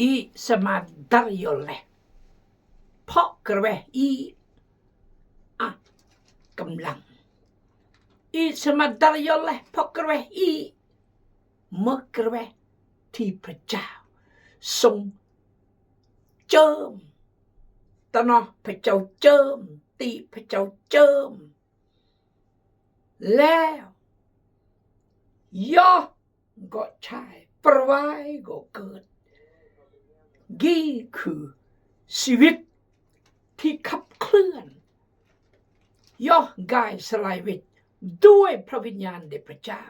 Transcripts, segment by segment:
i samadarjolle เพราะกระเวอีอะกำลังi samadarjolle เพราะกระเวอีเมื่อกระเวที่พระเจ้าทรงเจิมตอนนั้นพระเจ้าเจิมตีพระเจ้าเจิมแล้วย่อก็ใช่ประวัยก็เกิดนี่คือชีวิตที่ขับเคลื่อนย่อกายสลายวิตด้วยพระวิญญาณแด่พระเจ้า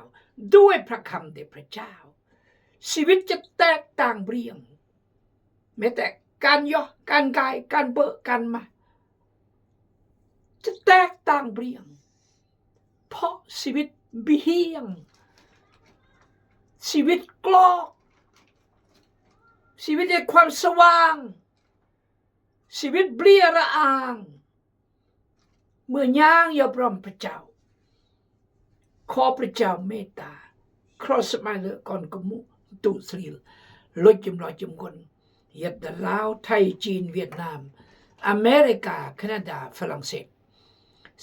ด้วยพระคำแด่พระเจ้าชีวิตจะแตกต่างเปลี่ยนแม้แต่การย่อการกายการเบิกการมาจะแตกต่างเปลี่ยนเพราะชีวิตเบี่ยงชีวิตกลอกชีวิตในความสว่างชีวิตเปลี่ยระอางเมื่อย่างยอมรับพระเจ้าขอพระเจ้าเมตตาครอสมาเลก่อนกมุตุสรีลดจำนวนจำคนยัดลาวไทยจีนเวียดนามอเมริกาแคนาดาฝรั่งเศส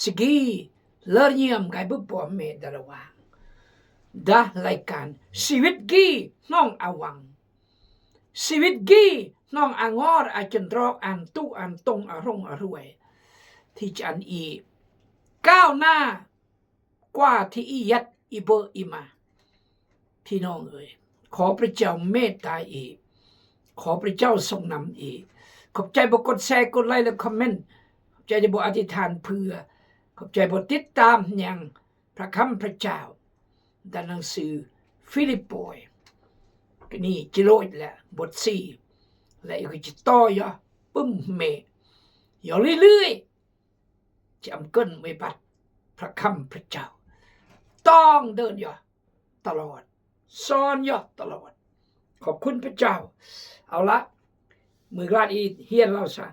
สกีเลอร์เนียมไกบุปผาเมดระวังดารายการชีวิตกีน้องอาวังชีวิตกีน้องอางอร์อาจันทรอกอันตุอันตรงอารมณ์อรวยที่จะอันอีก้าวหน้ากว่าที่อียัดอีเบอร์อีมาพี่น้องเอ๋ยขอพระเจ้าเมตตาอีกขอพระเจ้าทรงนำอีกขอบใจบอกกดแชร์กดไลค์และคอมเมนต์ขอบใจจะบอกอธิษฐานเพื่อขอบใจบอกติดตามอย่างพระคำพระเจ้าด้านหนังสือฟิลิปโปยก็นี่จิโร่แหละบท4และอีกจะต่อยอปึ้มเมย์อย่าเรื่อยๆจำเกินไม่บัดพระคำพระเจ้าต้องเดินอยู่ตลอดซ้อนอยู่ตลอดขอบคุณพระเจ้าเอาละมือกลาดอีเฮียนเราซะ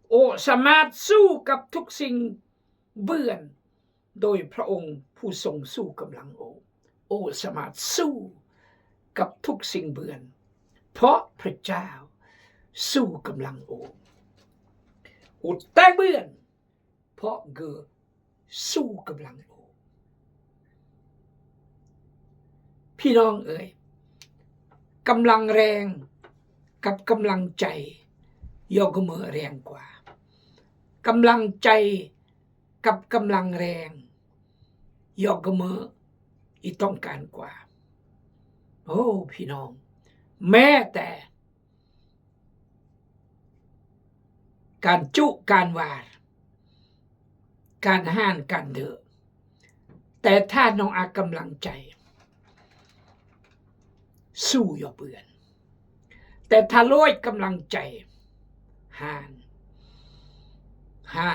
โอสามารถสู้กับทุกสิ่งเบื่อนโดยพระองค์ผู้ทรงสู้กำลังโอสามารถสู้กับทุกสิ่งเบื่อนเพราะพระเจ้าสู้กำลังโอแตกเบื่อนเพราะเกอสู้กำลังโอพี่น้องเอ๋ยกำลังแรงกับกำลังใจยกมือแรงกว่ากำลังใจกับกำลังแรงยกมืออีต้องการกว่าโอ้พี่น้องแม้แต่การจุการวาดการห้านการเดือแต่ถ้าน้องอากำลังใจสู้อย่าเบื่อแต่ถ้าลอยกำลังใจห่า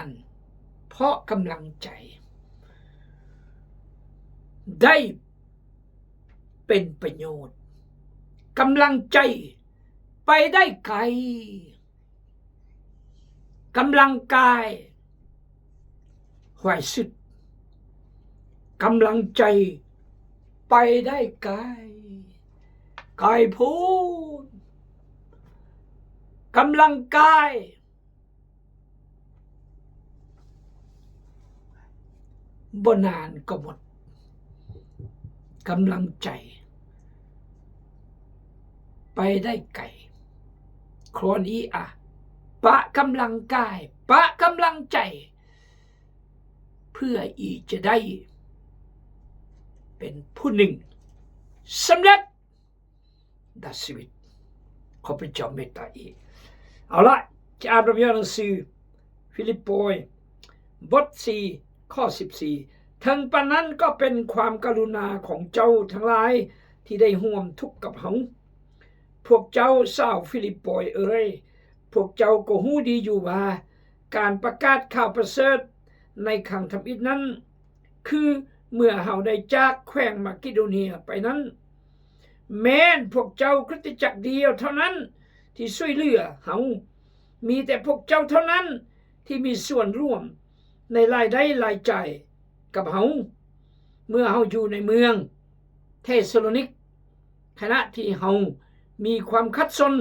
นเพราะกำลังใจได้เป็นประโยชน์กำลังใจไปได้ไกลกำลังกายหวายสุดกำลังใจไปได้ไกลกายพูดกำลังกายบ่นานก็หมดกำลังใจไปได้ไกลครอนอีอะปะกำลังกายปะกำลังใจเพื่ออีจะได้เป็นผู้หนึ่งสำเร็จดัชีวิตขอพระเจ้าเมตตาอีกเอาละจะอ่านพระหนังสือฟิลิปโปยบท4ข้อ14ทั้งปานนั้นก็เป็นความกรุณาของเจ้าทั้งหลายที่ได้ห่วมทุกข์กับเฮาพวกเจ้าชาวฟิลิปโปยเอ้ยพวกเจ้าก็ฮู้ดีอยู่ว่าการประกาศข่าวประเสริฐในครั้งทำอิฐนั้นคือเมื่อเฮาได้จากแขวงมากิโดเนียไปนั้นแม้นพวกเจ้าคริสตจักรเดียวเท่านั้นที่ช่วยเหลือเฮามีแต่พวกเจ้าเท่านั้นที่มีส่วนร่วมในรายได้รายจ่ายกับเฮาเมื่อเฮาอยู่ในเมืองเทสโลนิกขณะที่เฮามีความคัดสน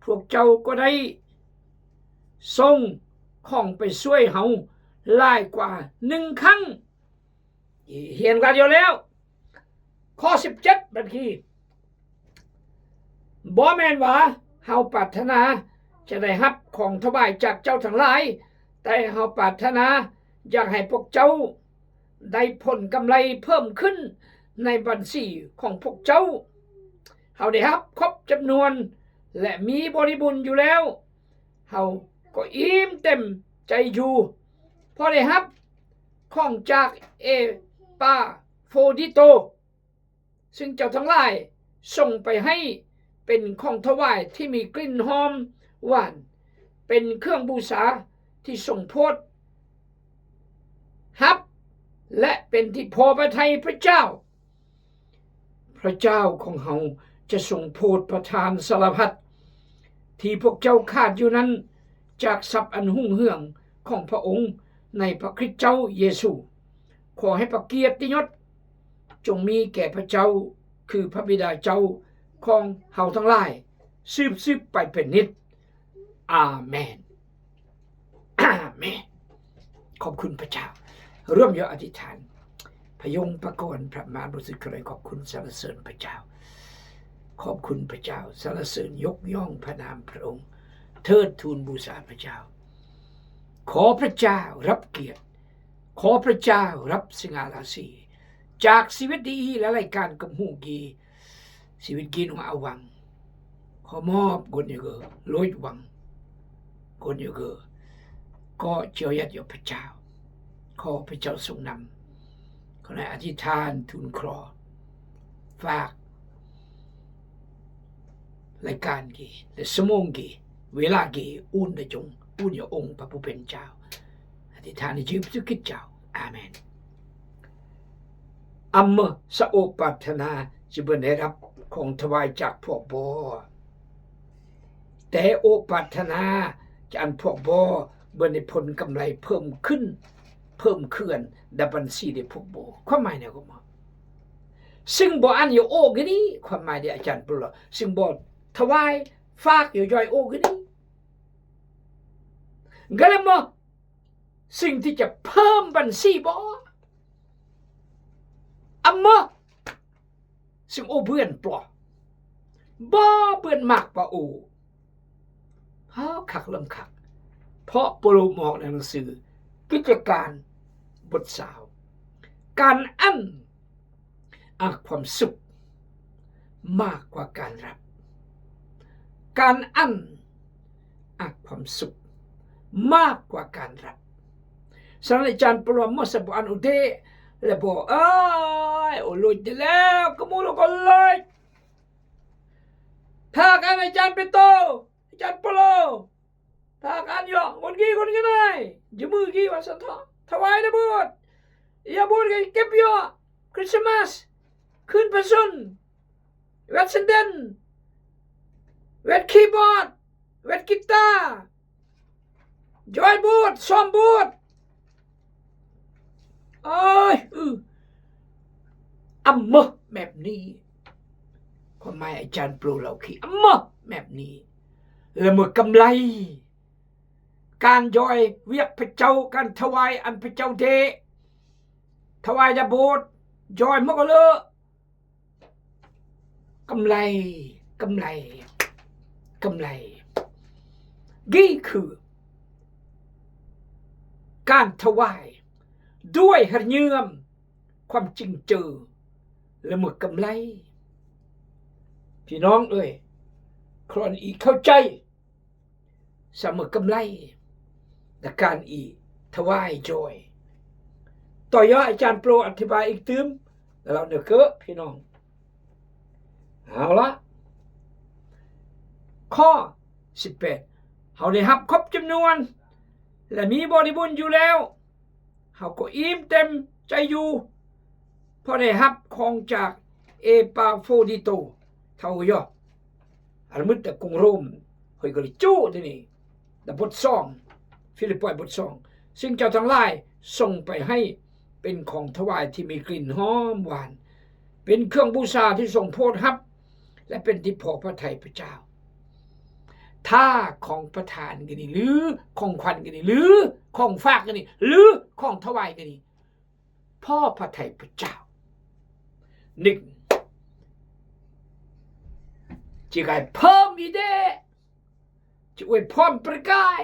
พวกเจ้าก็ได้ส่งของไปช่วยเฮาหลายกว่า1 ครั้งเห็นกันอยู่แล้วข้อ17บัดนี้บ่แม่นว่าเฮาปรารถนาจะได้รับของถวายจากเจ้าทั้งหลายแต่เฮาปรารถนาอยากให้พวกเจ้าได้ผลกำไรเพิ่มขึ้นในบัญชีของพวกเจ้าเฮาได้รับครบจำนวนและมีบริบูรณ์อยู่แล้วเฮาก็อิ่มเต็มใจอยู่พอได้รับของจากเอปาโฟดิโตซึ่งเจ้าทั้งหลายส่งไปให้เป็นของถวายที่มีกลิ่นหอมหวานเป็นเครื่องบูชาที่ทรงโพธิฮับและเป็นที่พอพระทัยพระเจ้าพระเจ้าของเฮาจะทรงโพธิประทานสารพัดที่พวกเจ้าขาดอยู่นั้นจากทรัพย์อันหุ่งเหืองของพระองค์ในพระคริสต์เจ้าเยซูขอให้พระเกียรติยศจงมีแก่พระเจ้าคือพระบิดาเจ้าของเฮาทั้งหลายสืบไปเป็นนิจอาเมนอาเมนขอบคุณพระเจ้าร่วมยกอธิษฐานพยงประกรณ์พระมารรู้สึกเลยขอบคุณสรรเสริญพระเจ้าขอบคุณพระเจ้าสรรเสริญยกย่องพระนามพระองค์เทิดทูนบูชาพระเจ้าขอพระเจ้ารับเกียรติขอพระเจ้ารับสิ่งอาลาสีจากชีวิตดีและรายการกับหูกีชีวิตกินของอาวังขอมอบคนอย่างเกอลอยวังคนอย่างเกอก็เจียวยัดอยู่พระเจ้าขอพระเจ้าทรงนำขอในอธิษฐานทูลครอฝากรายการกีและสมองกีเวลากีอุ่นในจงอุ่นอยู่องค์พระผู้เป็นเจ้าอธิษฐานในชื่อพระคริสต์เจ้าอาเมนอัมเมสะโอปรารถนาจะเบิ่ได้รับของถวายจากพวกบ่แต่โอปรารถนาจะอันพวกบ่เบิ่ได้ผลกำไรเพิ่มขึ้นเพิ่มขึ้นดับบัญชีได้พวกบ่ความหมายเนี่ยก็มาซึ่งบ่อันอยู่โอ้กนี้ความหมายเดียอาจารย์ปลซึ่งบ่ถวายฝากอยู่ย่อยโอ้กนี้ก็เลยมาสิ่งที่จะเพิ่มบัญชีบ่อัมมะซึ่งโอเพื่อนปลอบ่เพื่อนมากกว่าโอเฮาคักเริ่มคักเพราะโปรโมทในหนังสือกิจการบทสาวการอั้นความสุขมากกว่าการรับการอั้นความสุขมากกว่าการรับสำหรับอาจารย์ปรมสบุอันอุเทแล้วบอกโอ้ลุยได้แล้วก็มูลก็เลยถ้าการอาจารย์เปโตอาจารย์ปรถ้าการยองคนกี่ไหนจะมือกี่วันสันทอถวายได้บุตรอย่าบุตรเก็บยอคริสต์มาสขึ้นประชุนเวทเซนเดนเวทคีย์บอร์ดเวทกีตาร์จอยบูทซ้อมบูทอัมมะแบบนี้ความหมายอาจารย์ปลูเราคืออัมมะแบบนี้แล้วเมื่อกำไรการย่อยเวียกพระเจ้าการถวายอันพระเจ้าเทถวายดาโบสย่อยมกเลกำไรนี่คือการถวายด้วยหัดเยื่อมความจริงเจอและเมื่อกำไรพี่น้องครอนอีเข้าใจเสมอกำไรและการอีถวายจอยต่อยอดอาจารย์โปรอธิบายอีกตื้มแล้วเราเนเกอพี่น้องเอาละข้อ18เขาได้รับครบจำนวนและมีบริบูรณ์อยู่แล้วเขาก็อิ่มเต็มใจอยู่เพราะได้รับของจากเอปาโฟดิโตเท่ายออันมุตตะกรุงโรมเฮยก็เลยจู้ที่นี่แต่บท2ฟิลิปปอยบท2ซึ่งเจ้าทั้งหลายส่งไปให้เป็นของถวายที่มีกลิ่นหอมหวานเป็นเครื่องบูชาที่ทรงโพธิฮับและเป็นที่พอพระทัยพระเจ้า ถ้าของประทานกันนี่หรือของขวัญกันนี่หรือของฝากกันนี่หรือของถวายกันนี่พ่อพระทัยพระเจ้าหนึ่งจะกลายเพิ่มอีเดจะอวยพรประกาย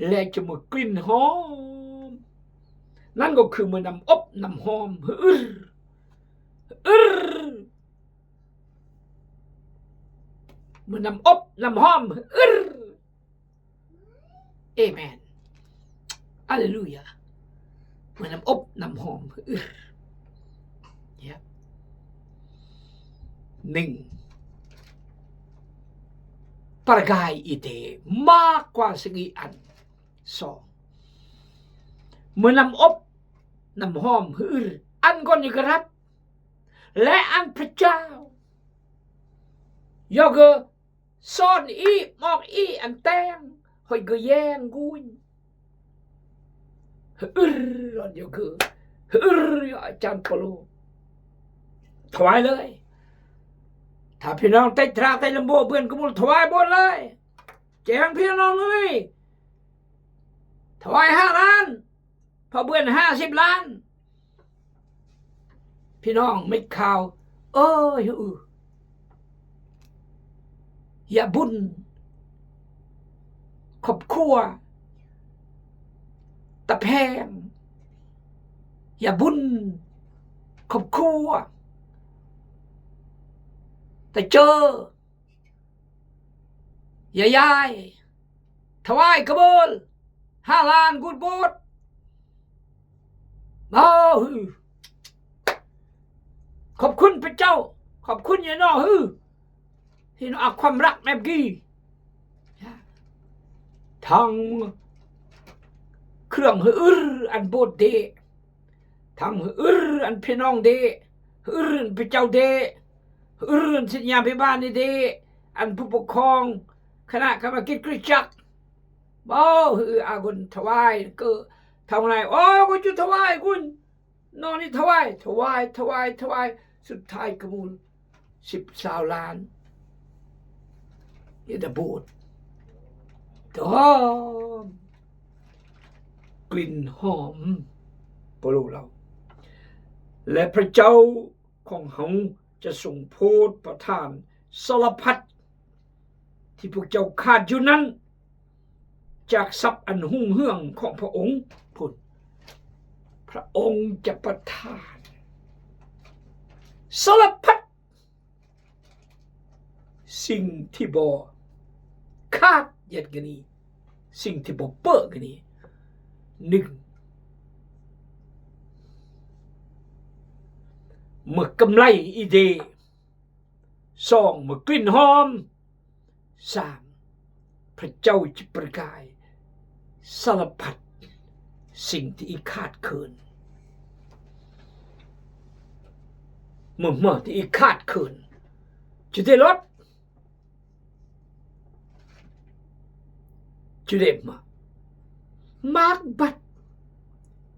และจะมีกลิ่นหอมนั่นก็คือมือนำอบน้ำหอมมือนำอบน้ำหอมเอเมนอัลเลลูยามือนำอบน้ำหอมหนึ่งประกายอีเดมากกว่าสิ่งอันสองเมื่อนำอบน้ำหอมอันก่อนอยู่ครับและอันพระเจ้ายกซ่อนอีมอกอีอันแตงหอยก็แย่งกุยอันยกอาจารย์ปโลถวายเลยถ้าพี่น้องเตะตราเตะลำโบเพื่อนก็มุลถวายบนเลยแจ้งพี่น้องเลยถวาย5 ล้านพอเพื่อน50 ล้านพี่น้องไม่ข่าวอย่าบุญครอบครัวตะแพงอย่าบุญครอบครัวแต่เจออย่ายายถวายกระเบิล5 ล้านกุดโบดขอบคุณพระเจ้าขอบคุณยายน้อที่น้อความรักแบบกี้ทั้งเครื่องอันโบดเดทั้งอันพี่น้องเดพระเจ้าเดสัญญาพิบาลเดอันผู้ปกครองคณะกรรมการคริสตจักรอากุนถวายก็ทำอะไรก็จะถวายคุณนอนนี่ถวายสุดท้ายกมูล10 ล้านอย่าบูดกลิ่นหอมปลุกเราและพระเจ้าของเขาจะส่งโพธิประทานสารพัดที่พวกเจ้าขาดอยู่นั้นจากทรัพย์อันหุ่งเฮืองของพระองค์พุ่นพระองค์จะประทานสารพัดสิ่งที่บ่ขาดเย็ดกันนี้สิ่งที่บ่เปิดกันนี้1เมื่อกำไรอีเด2เมื่อกลิ่นหอม3พระเจ้าจะประกายสารพัดสิ่งที่อีขาดเคินเมื่อที่อีขาดเคินจะได้ลดจะได้มากบัด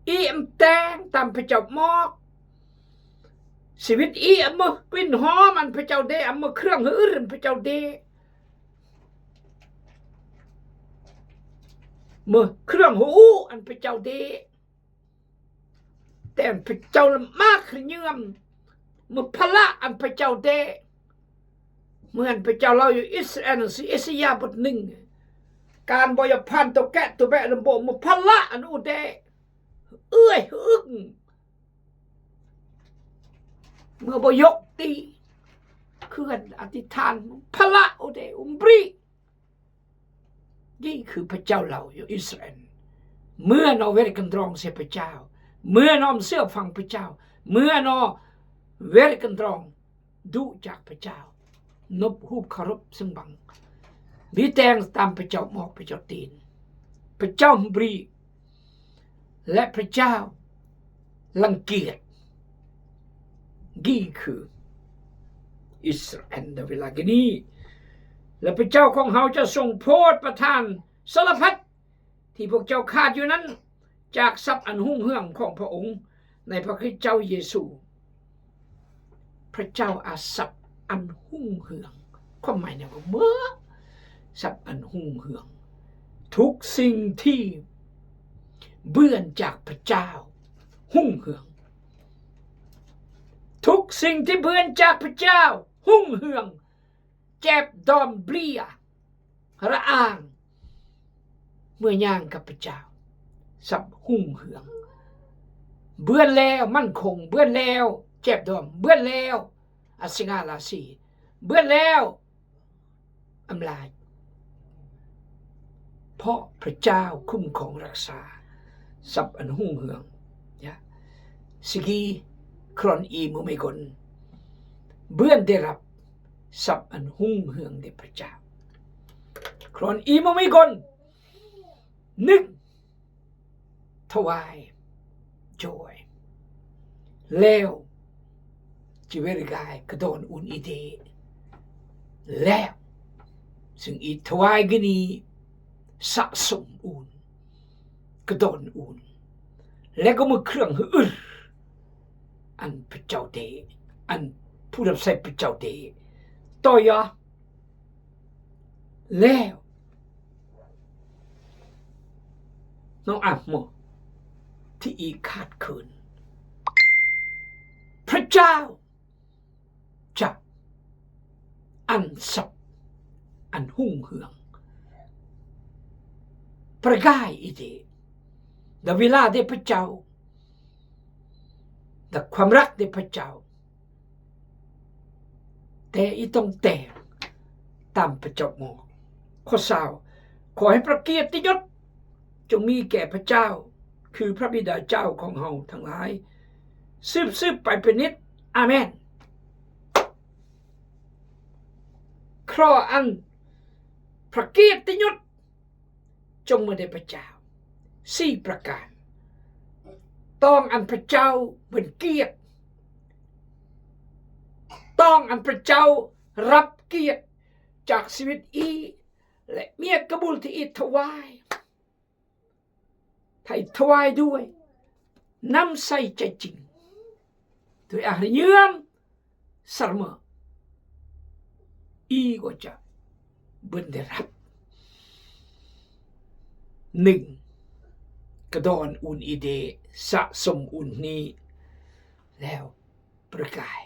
อีมแตงตามพระเจ้ามอกชีวิตอีมกลิ่นหอมอันพระเจ้าเดเครื่องอื่นพระเจ้าเดเครื่องหูอันพระเจ้าเดแต่พระเจ้ามากขึ้นเยื่อมพละอันพระเจ้าเดเหมือนพระเจ้าเราอยู่อิสราเอลสิเอสยาบท1การบอยพันตัวแกะตัวแบะลำโบพละอันอุเดเมื่อบยกตีเคลื่อนอธิษฐานพละอุเดบรีนี่คือพระเจ้าเราอยู่อิสราเอลเมื่อนอเวรกันตรองเสียพระเจ้าเมื่อนอมเสื้อฟังพระเจ้าเมื่อนอเวรกันตรองดูจากพระเจ้านบฮูบคารพซึ่งบังมีแตงตามพระเจ้าหมอกพระเจ้าตีนพระเจ้าบรีและพระเจ้ารังเกียจนี่คืออิสราเอลในเวลานี้และพระเจ้าของเขาจะส่งโพธิประทานสารพัดที่พวกเจ้าขาดอยู่นั้นจากทรัพย์อันหุ่งเฮืองของพระองค์ในพระคริสต์เจ้าเยซูพระเจ้าอาทรัพย์อันหุ่งเฮืองความหมายเนี่ยว่าเมื่อทรัพ อันหุ่งเหืองทุกสิ่งที่เบื้องจากพระเจ้าหุ่งเหืองทุกสิ่งที่เบื้องจากพระเจ้าหุ่งเหืองเจ็บดอมเบลียระอางเมื่อย่างกับพระเจ้าสับหุ่งเหืองเบื้อนแล้วมั่นคงเบื้อนแล้วเจ็บดอมเบื้อนแล้วอสิงาลาสีเบื้อนแล้วอำลายเพราะพระเจ้าคุ้มของรักษาสับอันหุ่งเหืองยะสิกีครอนอีมุไม่กนเบื้อนได้รับสับอันหุ่งเหืองเดพระเจ้าครอนอีมุไม่กนนึกถวายจอยแล้วจิเวรกายกระโดนอุ่นอีเดแล้วซึ่งอีถวายกนีสะสมอุ่นกระโดนอุ่นแล้วก็มือเครื่องหืออันพระเจ้าเดอันผู้รับใช้พระเจ้าเดต่อยะแล้วน้องอ่ำหมดที่อีขาดเขินพระเจ้าจะอันสับอันหุ่งเหืองประกายอีเดแต่เวลาได้พระเจ้าแต่ความรักได้พระเจ้าแต่อีต้องแต่ตามพระเจ้ามองข้อสาวขอให้พระเกียรติยศจงมีแก่พระเจ้าคือพระบิดาเจ้าของเฮาทั้งหลายสืบไปเป็นนิจอาเมนครออันพระเกียรติยศจงมาได้พระเจ้า4ประการต้องอันพระเจ้าเป็นเกียรติต้องอันพระเจ้ารับเกียรติจากชีวิตอีและเมียกระบุลที่อีถวายให้ถวายด้วยน้ำใสใจจริงด้วยอาหารเยื่อมสรมอีก็จะบันได้รับ1กระดอนอุ่นอีเดสะสมอุ่นนี้แล้วประกาย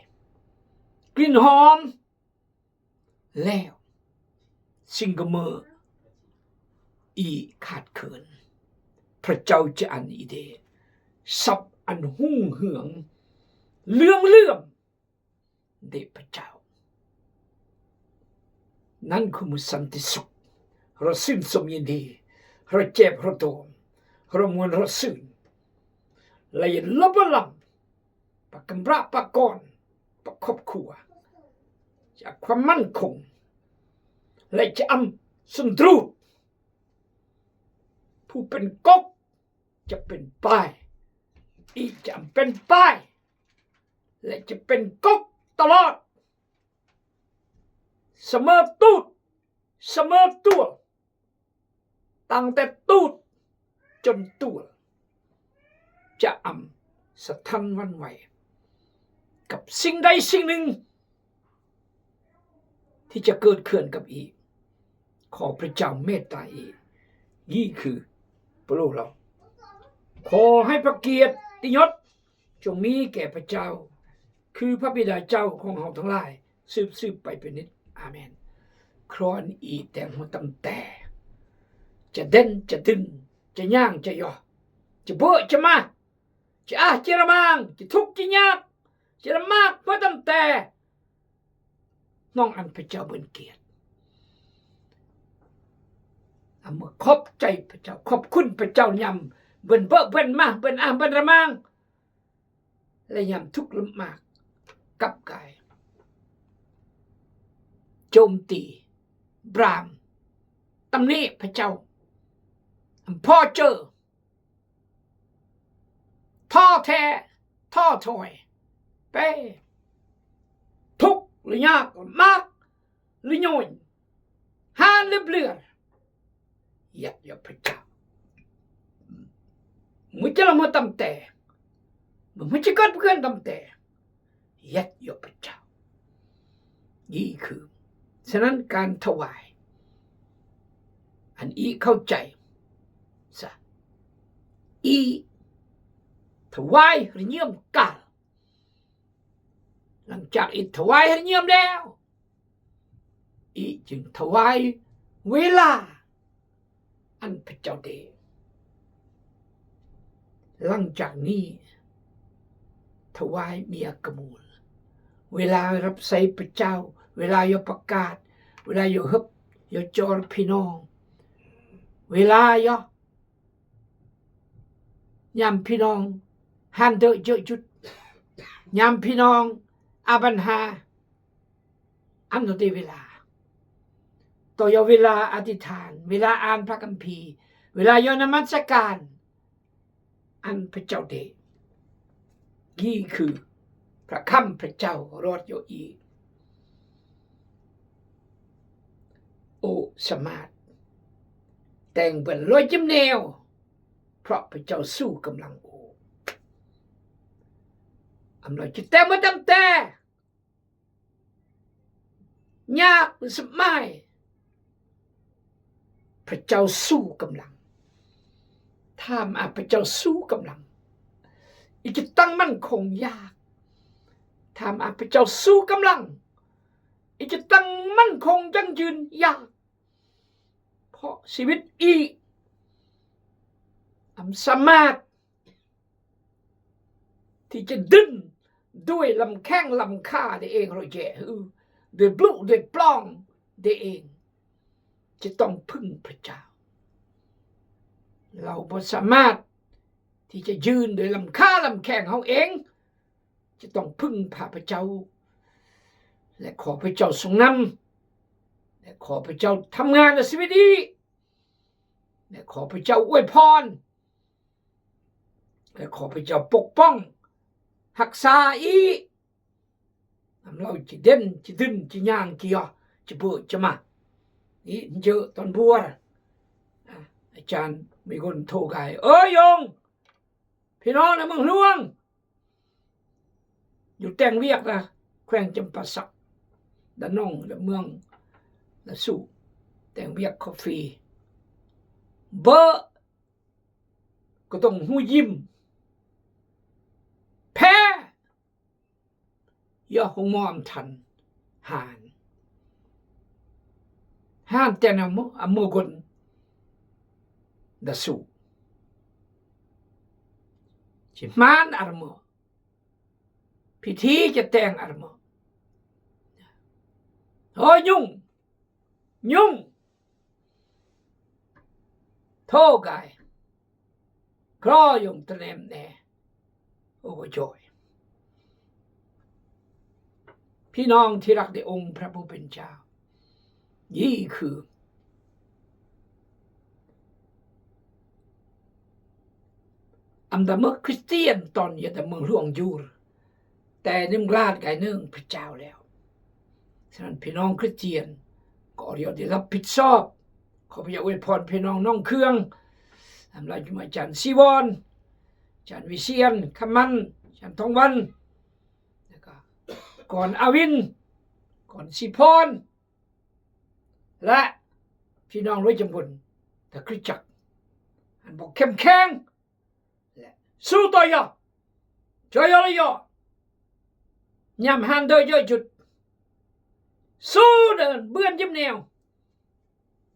กลิ่นหอมแล้วสิ่งกเมออีขาดเขินพระเจ้าจะอันอีเดสับอันหุ่งเหืองเลื่อมเดพระเจ้านั่นคือมุสันติสุขเราสิ้นสมยินดีเราเจ็บเราโดมเรามวนเราสื่นและยันลบลำปากกำระปากกอนปากครอบครัวจากความมั่นคงและจะอำสุนทรูผู้เป็นก๊กจะเป็นป้ายอีจะเป็นป้ายและจะเป็นก๊กตลอดเสมอตูดเสมอตัวตั้งแต่ตูดจนตัวจะสะท้านวันไหวกับสิ่งใดสิ่งหนึ่งที่จะเกิดขึ้นกับอีขอพระเจ้าเมตตาอีนี่คือพระโลกเราขอให้พระเกียรติยศจงมีแก่พระเจ้าคือพระบิดาเจ้าของเราทั้งหลายสืบไปเป็นนิจอาเมนครอนอีแต่หัวตั้งแต่จะเด่นจะดึงจะย่างจะย่อจะเบื่อจะมาจะจะระมังจะทุกข์จะยากจะระมากเพราะตั้งแต่น้องอันพระเจ้าเป็นเกียรติเมื่อขอบใจพระเจ้าขอบคุณพระเจ้ายำเบิ่นเบ้อเบิ่นมาเบิ่นเบิ่นระมังและยำทุกข์ลำมากกับกายโจมตีบรามตำหนิพระเจ้าพ่อเจอท้อแท้ท้อถอยไปทุกข์หรือยากมากหรือน้อยหาหรือเปลือยอย่าพระเจ้ามึงจะละมาตำแต่มึงไม่จะกัดเพื่อนตำแต่อย่าพระเจ้านี่คือฉะนั้นการถวาย อันอีเข้าใจซะอีถวายระเยี่ยมกาลหลังจากอีถวายระเยี่ยมแล้วอีจึงถวายเวลาอันพระเจ้าได้หลังจากนี้ถวายเมียกมูลเวลารับใช้พระเจ้าเวลาโยประกาศเวลาโยฮึบโยจอร์พี่น้องเวลาโยยามพี่น้องฮันเดอร์เยอะจุดยามพี่น้องอาบันหาอันตัวเวลาต่อยเวลาอธิษฐานเวลาอ่านพระคัมภีร์เวลาโยนมัสการอันพระเจ้าเดนี่คือพระคำพระเจ้ารอดโยอีโอสมาร์ทแต่งเป็นร้อยจิ้มแนวเพราะพระเจ้าสู้กำลังโออำนวยจิตแต่มาตำแต่ยากหรือสมัยพระเจ้าสู้กำลังถ้ามาพระเจ้าสู้กำลังอีกจะตั้งมั่นคงยากถ้ามาพระเจ้าสู้กำลังอีกจะตั้งมั่นคงยั่งยืนยากเพราะชีวิตอีสามารถที่จะดึงด้วยลำแข้งลำขาได้เองเราแย่ด้วยบลุด้วยปล้องได้เองจะต้องพึ่งพระเจ้าเราไม่สามารถที่จะยืนด้วยลำขาลำแข้งเขาเองจะต้องพึ่งพระเจ้าและขอพระเจ้าทรงนำและขอพระเจ้าทำงานในชีวิตนี้และขอพระเจ้าอวยพรและขอพระเจ้าปกป้องรักษาอีเราจะเด่นจะดึงจะย่างเกี่ยวจะเปิดจะมานี่เจอตอนบัวอาจารย์มีคนโทรไกยงพี่น้องในเมืองหลวงอยู่แต่งเวียกนะแขวงจำปาสักด้านน้องและเมืองและสู่แต่งเวียกกาแฟเบอร์ก็ต้องหูยิ้มแพ้อย่าหงมอมทันหานแต่นะอโมกนดาสูจิมานอารมณ์พิธีจะแต่งอารมณ์ยุ่งโทษไกครอยงตะเนมแน่โอ้จอยพี่น้องที่รักในองค์พระผู้เป็นเจ้านี่คืออันดับเมื่อคริสเตียนตอนนี้แต่เมืองหลวงอยู่แต่นึ่งราดไก่เนื่องพระเจ้าแล้วฉะนั้นพี่น้องคริสเตียนก็เรียกได้รับผิดชอบขอพระเจ้าอวยพรพี่น้องน้องเครื่องทำลายจุมาจันทร์ซีวอนจันทร์วิเชียนคำมันจันทร์ทองวันแล้วก็ก่อนอาวินก่อนสิพรและพี่น้องร้อยจำพลแต่คริสจักรอันบอกเข้มแข็งและสู้ต่อยจอยเลยยำหันเดยเยอะจุดสู้เดินเบื้อนยิ้มแนว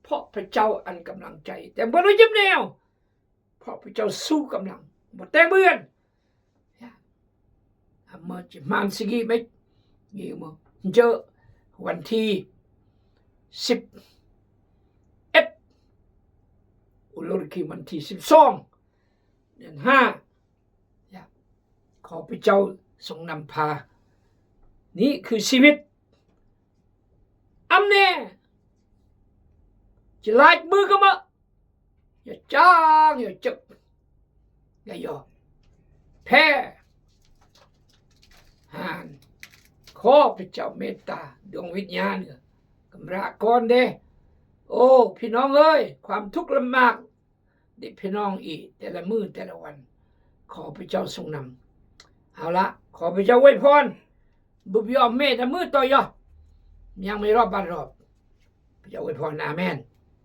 เพราะพระเจ้าอันกำลังใจแต่เบื้อนยิ้มแนวเพราะพระเจ้าสู้กำลังหมดแต่เบื้อนเมื่อจะมันสิกีไม่ยี่มั้งเจอวันที่11อุลริกีวันที่12 เดือน 5ขอพระเจ้าทรงนำพานี่คือชีวิตแน่จะลายมือก็มาอย่าจ้างอย่าจึกอย่ายอมแพ้หานขอพระเจ้าเมตตาดวงวิญญาณกำราก่อนเด้โอ้พี่น้องเอ้ยความทุกข์ลำบากเด็กพี่น้องอีกแต่ละมื้อแต่ละวันขอพระเจ้าทรงนำเอาละขอพระเจ้าอวยพรบุญยอมเมตตามือต่อยยังไม่รอบบ้านรอบพระเจ้าอวยพรอาเมน